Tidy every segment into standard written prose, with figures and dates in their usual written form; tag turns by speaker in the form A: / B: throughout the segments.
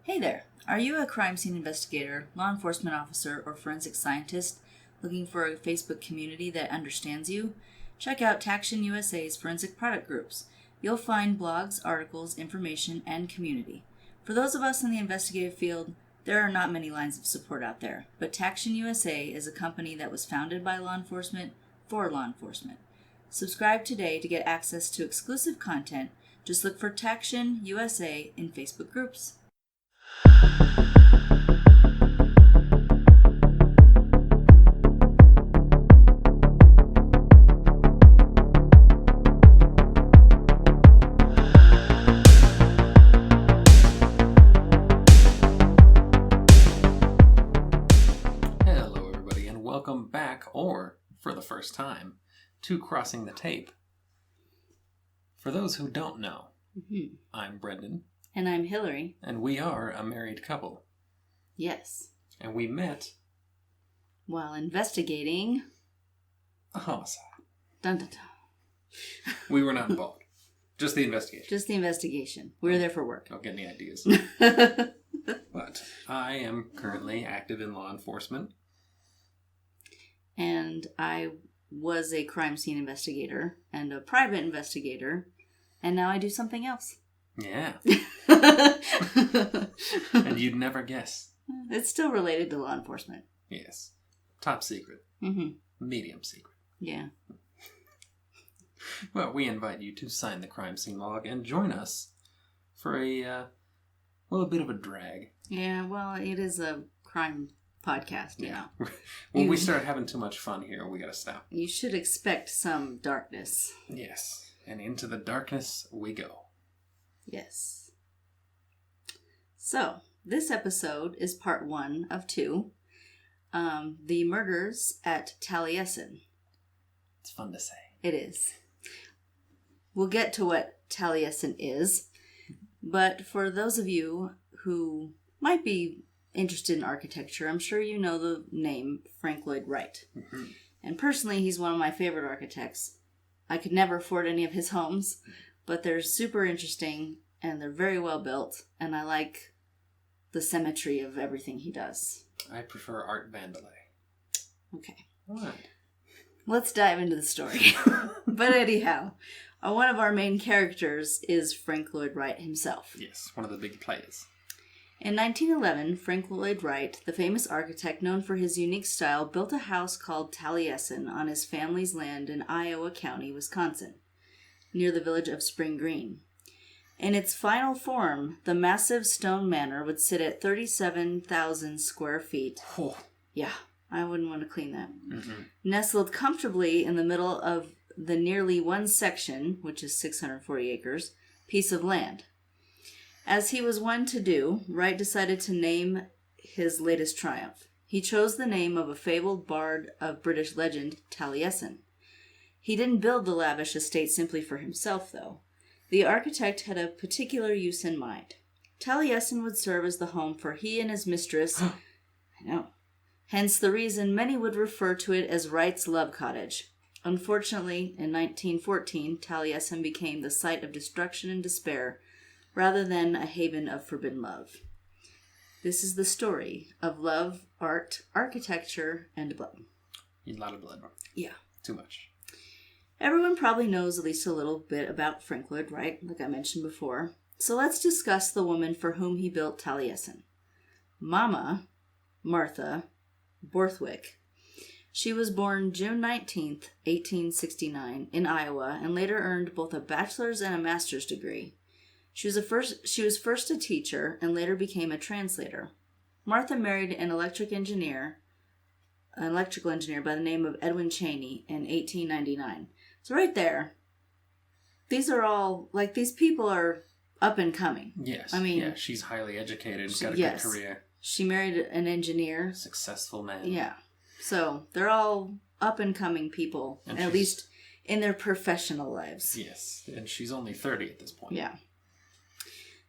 A: Hey there! Are you a crime scene investigator, law enforcement officer, or forensic scientist looking for a Facebook community that understands you? Check out Taction USA's forensic product groups. You'll find blogs, articles, information, and community. For those of us in the investigative field, there are not many lines of support out there, but Taction USA is a company that was founded by law enforcement for law enforcement. Subscribe today to get access to exclusive content. Just look for Taction USA in Facebook groups.
B: Hello everybody, and welcome back, or for the first time, to Crossing the Tape. For those who don't know, I'm Brendan.
A: And I'm Hillary.
B: And we are a married couple.
A: Yes.
B: And we met
A: while investigating
B: a homicide.
A: Dun dun dun.
B: We were not involved. Just the investigation.
A: Just the investigation. We were there for work.
B: Don't get any ideas. But I am currently active in law enforcement.
A: And I was a crime scene investigator and a private investigator. And now I do something else.
B: Yeah. And you'd never guess.
A: It's still related to law enforcement.
B: Yes. Top secret.
A: Mm-hmm.
B: Medium secret.
A: Yeah.
B: Well, we invite you to sign the crime scene log and join us for a bit of a drag.
A: Yeah, well, it is a crime podcast, you know.
B: When we start having too much fun here, we gotta stop.
A: You should expect some darkness.
B: Yes. And into the darkness we go.
A: Yes. So, this episode is part 1 of 2. The murders at Taliesin.
B: It's fun to say.
A: It is. We'll get to what Taliesin is. But for those of you who might be interested in architecture, I'm sure you know the name Frank Lloyd Wright. Mm-hmm. And personally, he's one of my favorite architects. I could never afford any of his homes, but they're super interesting and they're very well built, and I like the symmetry of everything he does.
B: I prefer Art Vandelay.
A: Okay.
B: What?
A: Let's dive into the story. But anyhow, one of our main characters is Frank Lloyd Wright himself.
B: Yes, one of the big players.
A: In 1911, Frank Lloyd Wright, the famous architect known for his unique style, built a house called Taliesin on his family's land in Iowa County, Wisconsin, near the village of Spring Green. In its final form, the massive stone manor would sit at 37,000 square feet.
B: Oh.
A: Yeah, I wouldn't want to clean that.
B: Mm-hmm.
A: Nestled comfortably in the middle of the nearly one section, which is 640 acres, piece of land. As he was one to do, Wright decided to name his latest triumph. He chose the name of a fabled bard of British legend, Taliesin. He didn't build the lavish estate simply for himself, though. The architect had a particular use in mind. Taliesin would serve as the home for he and his mistress. I know. Hence the reason many would refer to it as Wright's love cottage. Unfortunately, in 1914, Taliesin became the site of destruction and despair, rather than a haven of forbidden love. This is the story of love, art, architecture, and blood.
B: A lot of blood.
A: Yeah.
B: Too much.
A: Everyone probably knows at least a little bit about Frank Lloyd Wright, like I mentioned before. So let's discuss the woman for whom he built Taliesin. Mama, Martha Borthwick. She was born June 19th, 1869, in Iowa, and later earned both a bachelor's and a master's degree. She was first a teacher and later became a translator. Martha married an electrical engineer by the name of Edwin Cheney in 1899. So right there, these people are up and coming.
B: Yes.
A: I mean,
B: yeah, she's highly educated, got a good career.
A: She married an engineer.
B: Successful man.
A: Yeah. So they're all up and coming people, at least in their professional lives.
B: Yes. And she's only 30 at this point.
A: Yeah.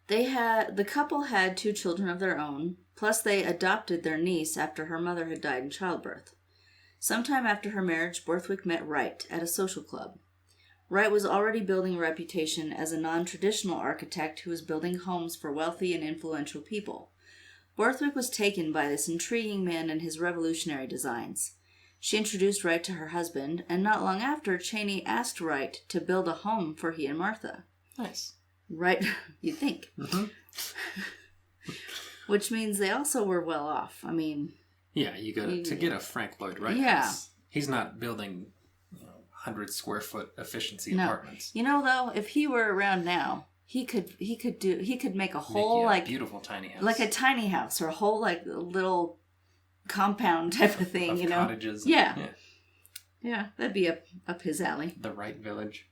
A: The couple had 2 children of their own, plus they adopted their niece after her mother had died in childbirth. Sometime after her marriage, Borthwick met Wright at a social club. Wright was already building a reputation as a non-traditional architect who was building homes for wealthy and influential people. Borthwick was taken by this intriguing man and his revolutionary designs. She introduced Wright to her husband, and not long after, Cheney asked Wright to build a home for he and Martha.
B: Nice.
A: Right, you'd think. Mm-hmm. Which means they also were well off. I mean...
B: Yeah, you got to get a Frank Lloyd Wright house. He's not building 100 square foot efficiency apartments.
A: You know, though, if he were around now, he could make a whole
B: beautiful tiny house,
A: like a tiny house, or a whole like little compound type of thing.
B: Of cottages.
A: Yeah, that'd be up his alley.
B: The Wright Village.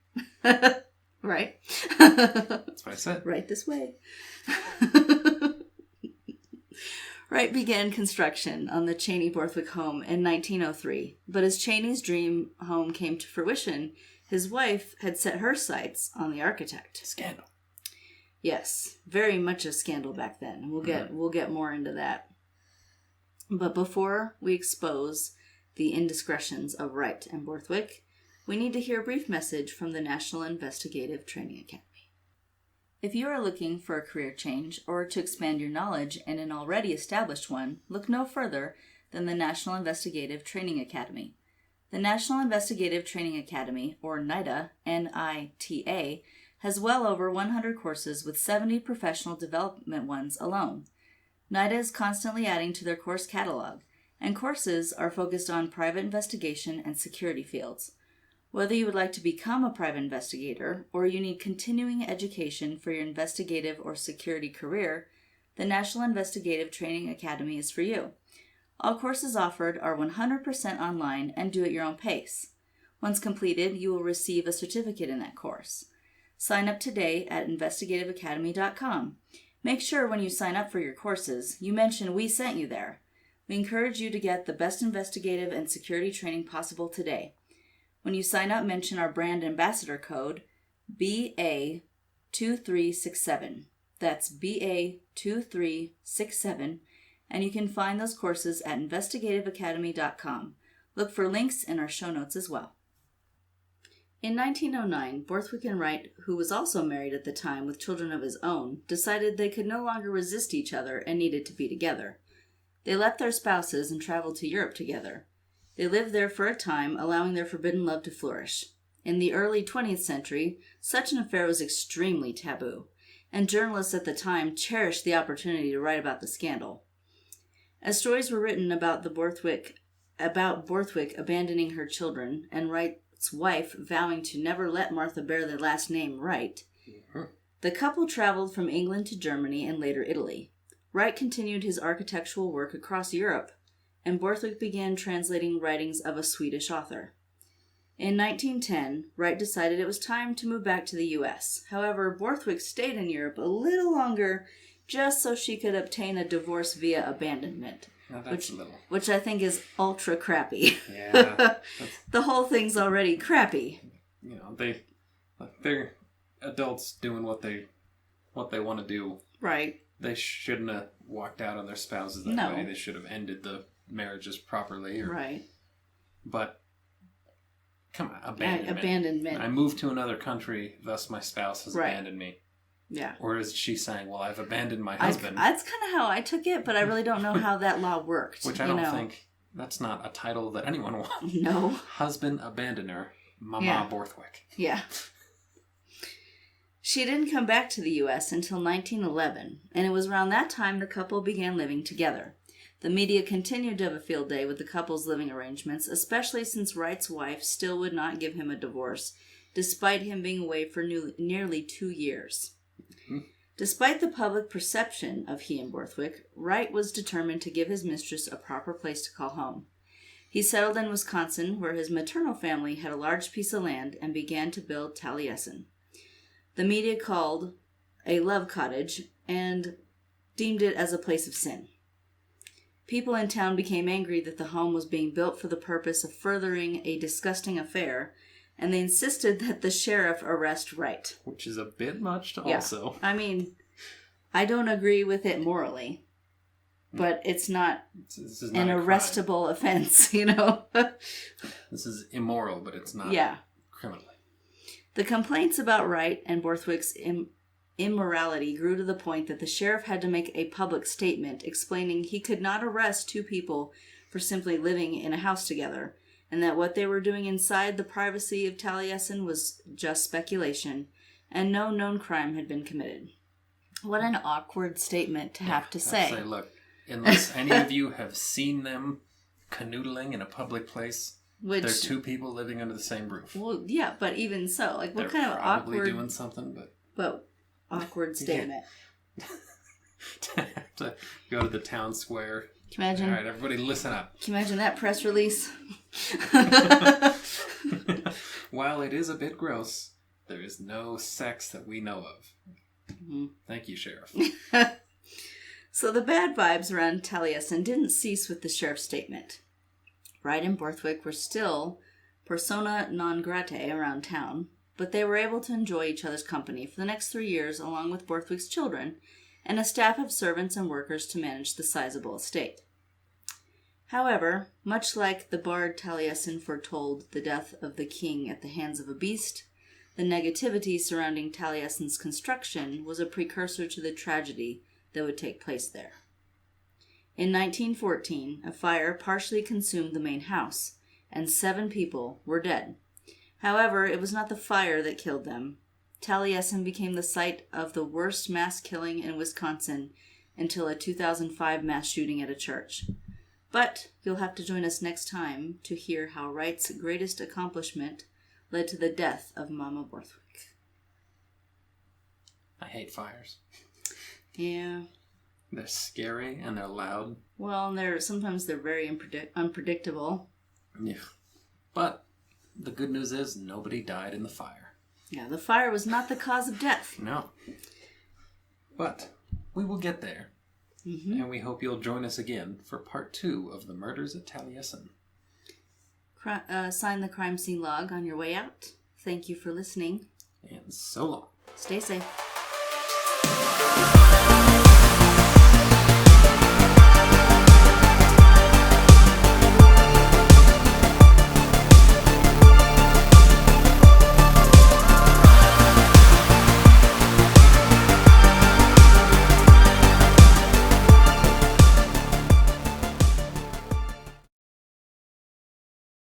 A: Right.
B: That's what I said.
A: Right this way. Wright began construction on the Cheney-Borthwick home in 1903, but as Cheney's dream home came to fruition, his wife had set her sights on the architect.
B: Scandal.
A: Yes, very much a scandal back then. We'll get more into that. But before we expose the indiscretions of Wright and Borthwick, we need to hear a brief message from the National Investigative Training Academy. If you are looking for a career change or to expand your knowledge in an already established one, look no further than the National Investigative Training Academy. The National Investigative Training Academy, or NITA, N-I-T-A, has well over 100 courses with 70 professional development ones alone. NITA is constantly adding to their course catalog, and courses are focused on private investigation and security fields. Whether you would like to become a private investigator or you need continuing education for your investigative or security career, the National Investigative Training Academy is for you. All courses offered are 100% online and do at your own pace. Once completed, you will receive a certificate in that course. Sign up today at investigativeacademy.com. Make sure when you sign up for your courses, you mention we sent you there. We encourage you to get the best investigative and security training possible today. When you sign up, mention our brand ambassador code, BA2367. That's BA2367, and you can find those courses at investigativeacademy.com. Look for links in our show notes as well. In 1909, Borthwick and Wright, who was also married at the time with children of his own, decided they could no longer resist each other and needed to be together. They left their spouses and traveled to Europe together. They lived there for a time, allowing their forbidden love to flourish. In the early 20th century, such an affair was extremely taboo, and journalists at the time cherished the opportunity to write about the scandal. As stories were written about Borthwick abandoning her children and Wright's wife vowing to never let Martha bear the last name Wright, the couple traveled from England to Germany and later Italy. Wright continued his architectural work across Europe, and Borthwick began translating writings of a Swedish author. In 1910, Wright decided it was time to move back to the U.S. However, Borthwick stayed in Europe a little longer just so she could obtain a divorce via abandonment, which I think is ultra crappy.
B: Yeah.
A: The whole thing's already crappy.
B: You know, they're adults doing what they want to do.
A: Right.
B: They shouldn't have walked out on their spouses that way. They should have ended the marriages properly.
A: Right.
B: But, come on, abandonment.
A: Abandonment.
B: I moved to another country, thus my spouse has abandoned me.
A: Yeah.
B: Or is she saying, well, I've abandoned my husband?
A: That's kind of how I took it, but I really don't know how that law worked.
B: Which I don't think, that's not a title that anyone wants.
A: No.
B: Husband abandoner, Mama Borthwick.
A: Yeah. She didn't come back to the U.S. until 1911, and it was around that time the couple began living together. The media continued to have a field day with the couple's living arrangements, especially since Wright's wife still would not give him a divorce, despite him being away for nearly 2 years. Mm-hmm. Despite the public perception of he and Borthwick, Wright was determined to give his mistress a proper place to call home. He settled in Wisconsin, where his maternal family had a large piece of land, and began to build Taliesin. The media called a love cottage and deemed it as a place of sin. People in town became angry that the home was being built for the purpose of furthering a disgusting affair, and they insisted that the sheriff arrest Wright.
B: Which is a bit much also.
A: I mean, I don't agree with it morally, but it's not an arrestable offense, you know?
B: This is immoral, but it's not criminal.
A: The complaints about Wright and Borthwick's immorality grew to the point that the sheriff had to make a public statement explaining he could not arrest two people for simply living in a house together, and that what they were doing inside the privacy of Taliesin was just speculation, and no known crime had been committed. What an awkward statement to have to say.
B: Look, unless any of you have seen them canoodling in a public place, they're two people living under the same roof.
A: Well, yeah, but even so, like, what
B: they're
A: kind of
B: probably
A: awkward...
B: doing something,
A: But awkward statement.
B: To have to go to the town square.
A: Can you imagine?
B: All right, everybody listen up.
A: Can you imagine that press release?
B: While it is a bit gross, there is no sex that we know of. Mm-hmm. Thank you, Sheriff.
A: So the bad vibes around Taliesin didn't cease with the sheriff's statement. Wright and Borthwick were still persona non grata around town, but they were able to enjoy each other's company for the next 3 years along with Borthwick's children and a staff of servants and workers to manage the sizable estate. However, much like the bard Taliesin foretold the death of the king at the hands of a beast, the negativity surrounding Taliesin's construction was a precursor to the tragedy that would take place there. In 1914, a fire partially consumed the main house, and 7 people were dead. However, it was not the fire that killed them. Taliesin became the site of the worst mass killing in Wisconsin until a 2005 mass shooting at a church. But you'll have to join us next time to hear how Wright's greatest accomplishment led to the death of Mama Borthwick.
B: I hate fires.
A: Yeah.
B: They're scary and they're loud.
A: Well, sometimes they're very unpredictable.
B: Yeah. But the good news is nobody died in the fire.
A: Yeah, the fire was not the cause of death.
B: No. But we will get there. Mm-hmm. And we hope you'll join us again for part 2 of the murders at Taliesin.
A: Sign the crime scene log on your way out. Thank you for listening.
B: And so long.
A: Stay safe.